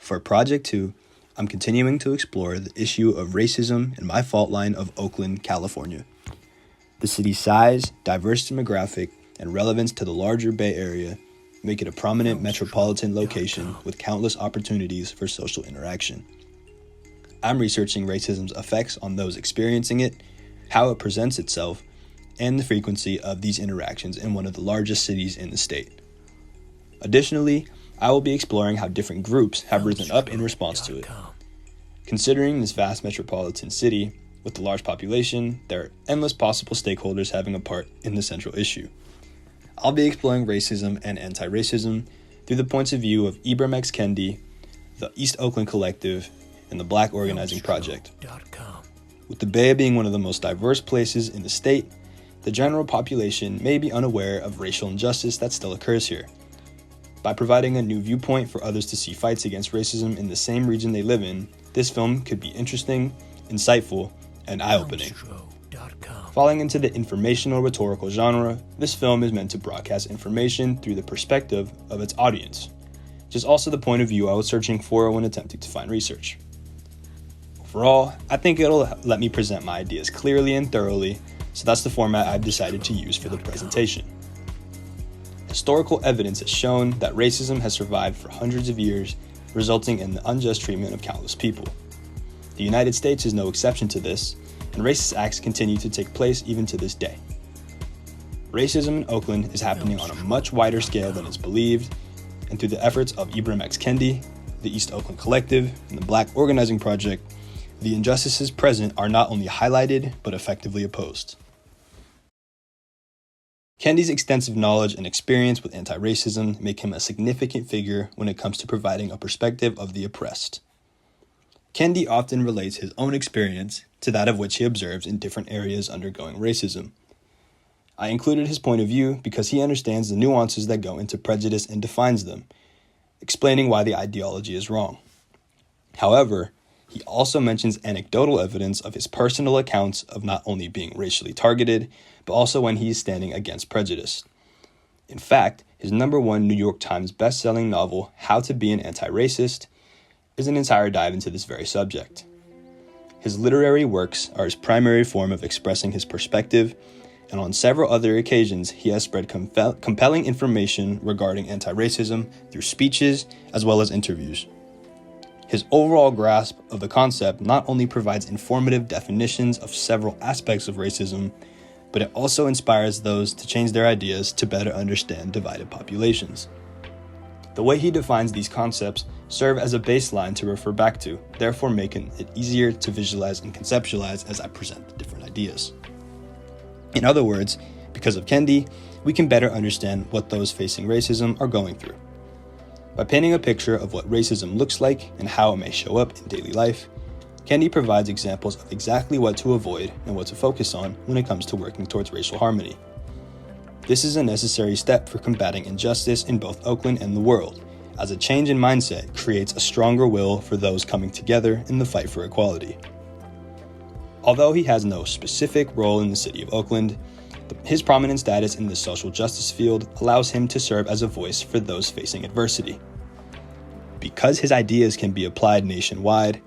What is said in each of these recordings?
For Project 2, I'm continuing to explore the issue of racism in my Faultline of Oakland, California. The city's size, diverse demographic, and relevance to the larger Bay Area make it a prominent metropolitan location with countless opportunities for social interaction. I'm researching racism's effects on those experiencing it, how it presents itself, and the frequency of these interactions in one of the largest cities in the state. Additionally, I will be exploring how different groups have risen up in response to it. Considering this vast metropolitan city with a large population, there are endless possible stakeholders having a part in the central issue. I'll be exploring racism and anti-racism through the points of view of Ibram X. Kendi, the East Oakland Collective, and the Black Organizing Project. With the Bay being one of the most diverse places in the state, the general population may be unaware of racial injustice that still occurs here. By providing a new viewpoint for others to see fights against racism in the same region they live in, this film could be interesting, insightful, and eye-opening. Falling into the informational rhetorical genre, this film is meant to broadcast information through the perspective of its audience, which is also the point of view I was searching for when attempting to find research. Overall, I think it'll let me present my ideas clearly and thoroughly, so that's the format I've decided to use for the presentation. Historical evidence has shown that racism has survived for hundreds of years, resulting in the unjust treatment of countless people. The United States is no exception to this, and racist acts continue to take place even to this day. Racism in Oakland is happening on a much wider scale than is believed, and through the efforts of Ibram X. Kendi, the East Oakland Collective, and the Black Organizing Project, the injustices present are not only highlighted, but effectively opposed. Kendi's extensive knowledge and experience with anti-racism make him a significant figure when it comes to providing a perspective of the oppressed. Kendi often relates his own experience to that of which he observes in different areas undergoing racism. I included his point of view because he understands the nuances that go into prejudice and defines them, explaining why the ideology is wrong. However, he also mentions anecdotal evidence of his personal accounts of not only being racially targeted, but also when he is standing against prejudice. In fact, his #1 New York Times best-selling novel, How to Be an Anti-Racist, is an entire dive into this very subject. His literary works are his primary form of expressing his perspective, and on several other occasions, he has spread compelling information regarding anti-racism through speeches as well as interviews. His overall grasp of the concept not only provides informative definitions of several aspects of racism, but it also inspires those to change their ideas to better understand divided populations. The way he defines these concepts serve as a baseline to refer back to, therefore making it easier to visualize and conceptualize as I present the different ideas. In other words, because of Kendi, we can better understand what those facing racism are going through. By painting a picture of what racism looks like and how it may show up in daily life, Kendi provides examples of exactly what to avoid and what to focus on when it comes to working towards racial harmony. This is a necessary step for combating injustice in both Oakland and the world, as a change in mindset creates a stronger will for those coming together in the fight for equality. Although he has no specific role in the city of Oakland, his prominent status in the social justice field allows him to serve as a voice for those facing adversity. Because his ideas can be applied nationwide,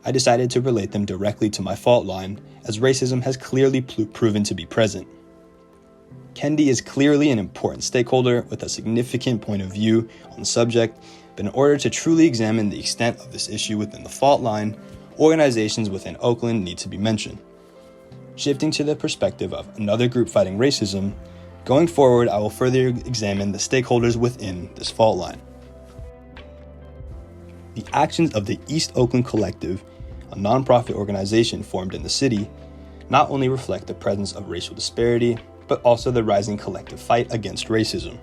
I decided to relate them directly to my fault line, as racism has clearly proven to be present. Kendi is clearly an important stakeholder with a significant point of view on the subject, but in order to truly examine the extent of this issue within the fault line, organizations within Oakland need to be mentioned. Shifting to the perspective of another group fighting racism, going forward I will further examine the stakeholders within this fault line. The actions of the East Oakland Collective, a nonprofit organization formed in the city, not only reflect the presence of racial disparity, but also the rising collective fight against racism.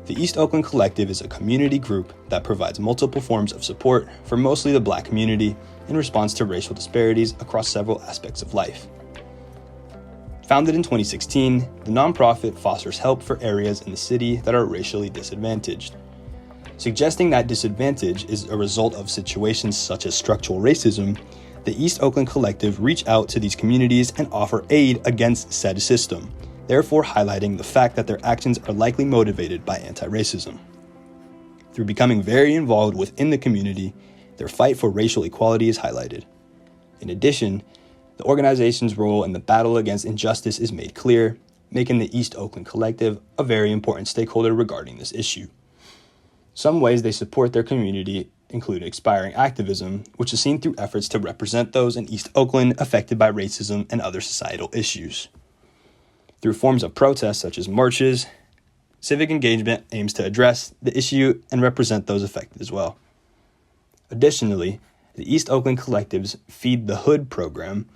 The East Oakland Collective is a community group that provides multiple forms of support for mostly the Black community in response to racial disparities across several aspects of life. Founded in 2016, the nonprofit fosters help for areas in the city that are racially disadvantaged. Suggesting that disadvantage is a result of situations such as structural racism, the East Oakland Collective reach out to these communities and offer aid against said system, therefore highlighting the fact that their actions are likely motivated by anti-racism. Through becoming very involved within the community, their fight for racial equality is highlighted. In addition, the organization's role in the battle against injustice is made clear, making the East Oakland Collective a very important stakeholder regarding this issue. Some ways they support their community include inspiring activism, which is seen through efforts to represent those in East Oakland affected by racism and other societal issues. Through forms of protest such as marches, civic engagement aims to address the issue and represent those affected as well. Additionally, the East Oakland Collective's Feed the Hood program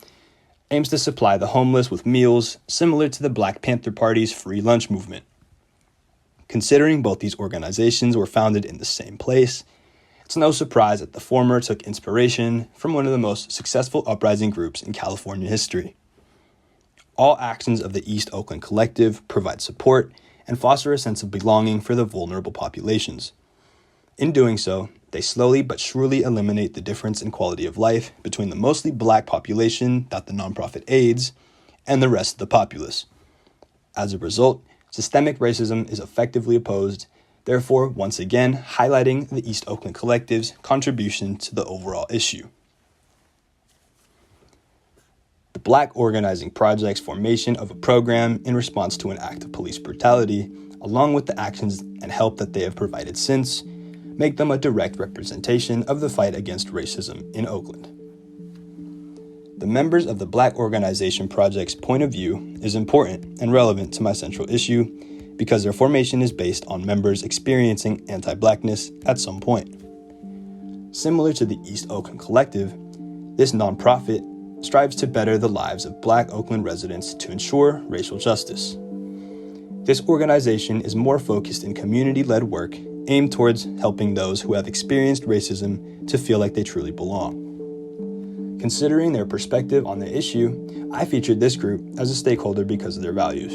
aims to supply the homeless with meals similar to the Black Panther Party's free lunch movement. Considering both these organizations were founded in the same place, it's no surprise that the former took inspiration from one of the most successful uprising groups in California history. All actions of the East Oakland Collective provide support and foster a sense of belonging for the vulnerable populations. In doing so, they slowly but surely eliminate the difference in quality of life between the mostly Black population that the nonprofit aids and the rest of the populace. As a result, systemic racism is effectively opposed, therefore once again highlighting the East Oakland Collective's contribution to the overall issue. The Black Organizing Project's formation of a program in response to an act of police brutality, along with the actions and help that they have provided since, make them a direct representation of the fight against racism in Oakland. The members of the Black Organization Project's point of view is important and relevant to my central issue because their formation is based on members experiencing anti-Blackness at some point. Similar to the East Oakland Collective, this nonprofit strives to better the lives of Black Oakland residents to ensure racial justice. This organization is more focused in community-led work aimed towards helping those who have experienced racism to feel like they truly belong. Considering their perspective on the issue, I featured this group as a stakeholder because of their values.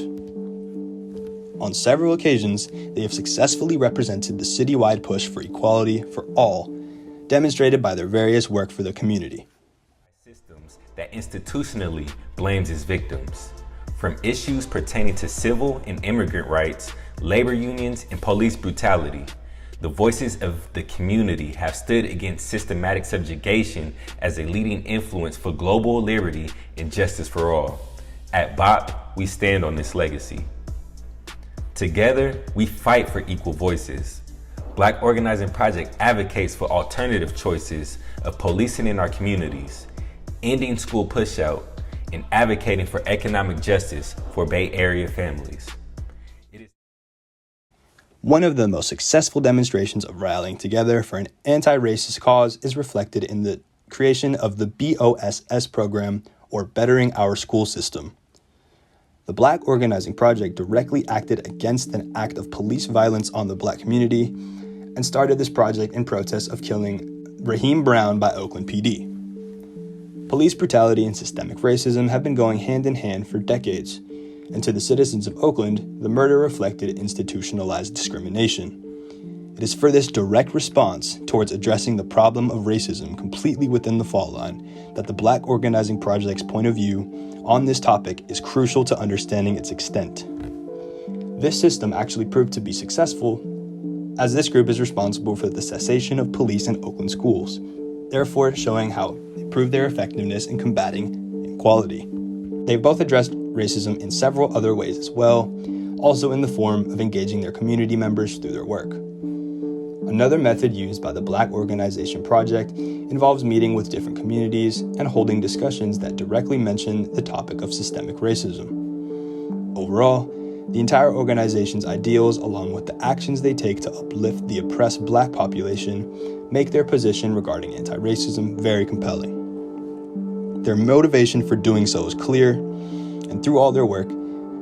On several occasions, they have successfully represented the citywide push for equality for all, demonstrated by their various work for the community. Systems that institutionally blames its victims, from issues pertaining to civil and immigrant rights, labor unions, and police brutality. The voices of the community have stood against systematic subjugation as a leading influence for global liberty and justice for all. At BOP, we stand on this legacy. Together, we fight for equal voices. Black Organizing Project advocates for alternative choices of policing in our communities, ending school pushout, and advocating for economic justice for Bay Area families. One of the most successful demonstrations of rallying together for an anti-racist cause is reflected in the creation of the BOSS program, or Bettering Our School System. The Black Organizing Project directly acted against an act of police violence on the Black community and started this project in protest of killing Raheem Brown by Oakland PD. Police brutality and systemic racism have been going hand in hand for decades, and to the citizens of Oakland, the murder reflected institutionalized discrimination. It is for this direct response towards addressing the problem of racism completely within the Faultline that the Black Organizing Project's point of view on this topic is crucial to understanding its extent. This system actually proved to be successful, as this group is responsible for the cessation of police in Oakland schools, therefore showing how they proved their effectiveness in combating inequality. They've both addressed racism in several other ways as well, also in the form of engaging their community members through their work. Another method used by the Black Organization Project involves meeting with different communities and holding discussions that directly mention the topic of systemic racism. Overall, the entire organization's ideals, along with the actions they take to uplift the oppressed Black population, make their position regarding anti-racism very compelling. Their motivation for doing so is clear, and through all their work,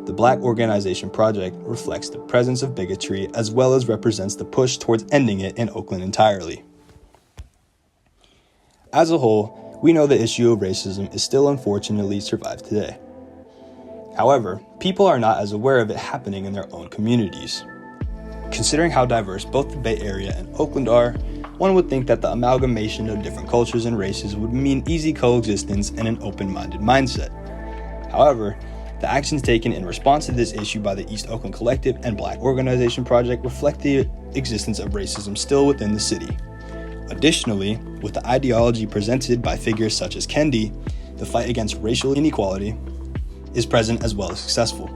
the Black Organization Project reflects the presence of bigotry as well as represents the push towards ending it in Oakland entirely. As a whole, we know the issue of racism is still unfortunately survived today. However, people are not as aware of it happening in their own communities. Considering how diverse both the Bay Area and Oakland are, one would think that the amalgamation of different cultures and races would mean easy coexistence and an open-minded mindset. However, The actions taken in response to this issue by the East Oakland Collective and Black Organization Project reflect the existence of racism still within the city. Additionally, with the ideology presented by figures such as Kendi, the fight against racial inequality is present as well as successful.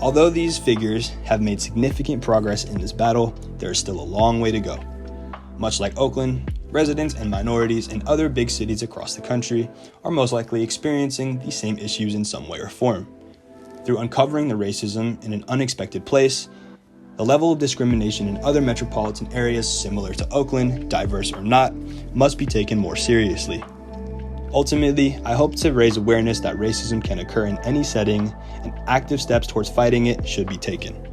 Although these figures have made significant progress in this battle, there is still a long way to go. Much like Oakland, residents and minorities in other big cities across the country are most likely experiencing these same issues in some way or form. Through uncovering the racism in an unexpected place, the level of discrimination in other metropolitan areas similar to Oakland, diverse or not, must be taken more seriously. Ultimately, I hope to raise awareness that racism can occur in any setting, and active steps towards fighting it should be taken.